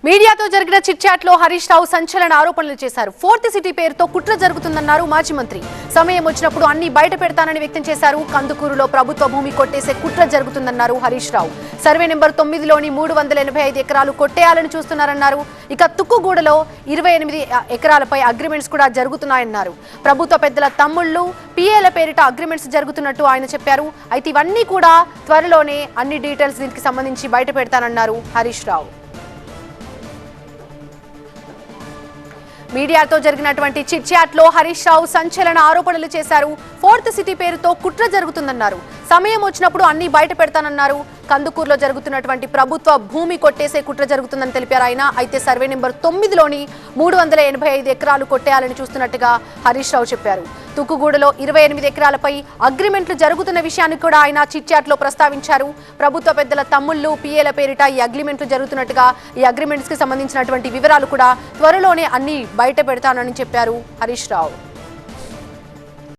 మీడియాతో జరిగిన chit chat లో హరీష్ రావు సంచలన ఆరోపణలు చేశారు. ఫోర్త్ సిటీ పేరుతో కుట్ర జరుగుతుందన్నారు మాజీ మంత్రి. సమయం వచ్చినప్పుడు అన్ని బయట పెడతానని వ్యక్తం చేశారు. కందుకూరులో ప్రభుత్వ భూమి కొట్టేసే కుట్ర జరుగుతుందన్నారు హరీష్ రావు. సర్వే నెంబర్ 9లోని 385 ఎకరాలు కొట్టేయాలని చూస్తున్నారన్నారు. ఇక తుక్కుగూడలో 28 ఎకరాలపై అగ్రిమెంట్స్ కూడా జరుగుతున్నాయన్నారు. ప్రభుత్వ పెద్దల తమ్ముళ్లు పిఏల పేరిట అగ్రిమెంట్స్ జరుగుతున్నట్టు ఆయన చెప్పారు. అయితే ఇవన్నీ కూడా త్వరలోనే అన్ని డీటెయిల్స్ దీనికి సంబంధించి బయట పెడతానన్నారు హరీష్ రావు. మీడియాతో జరిగినటువంటి చిట్ చాట్ లో హరీష్ రావు సంచలన ఆరోపణలు చేశారు. ఫోర్త్ సిటీ పేరుతో కుట్ర జరుగుతుందన్నారు. సమయం వచ్చినప్పుడు అన్ని బయట పెడతానన్నారు. కందుకూరులో జరుగుతున్నటువంటి ప్రభుత్వ భూమి కొట్టేసే కుట్ర జరుగుతుందని తెలిపారు ఆయన. అయితే సర్వే నెంబర్ 9లోని 385 ఎకరాలు కొట్టేయాలని చూస్తున్నట్టుగా హరీష్ రావు చెప్పారు. తుక్కుగూడలో 28 ఎకరాలపై అగ్రిమెంట్లు జరుగుతున్న విషయాన్ని కూడా ఆయన చిట్ చాట్ లో ప్రస్తావించారు. ప్రభుత్వ పెద్దల తమ్ముళ్లు పిఏల పేరిట ఈ అగ్రిమెంట్లు జరుగుతున్నట్టుగా, ఈ అగ్రిమెంట్స్ కి సంబంధించినటువంటి వివరాలు కూడా త్వరలోనే అన్ని బయట పెడతానని చెప్పారు హరీష్ రావు.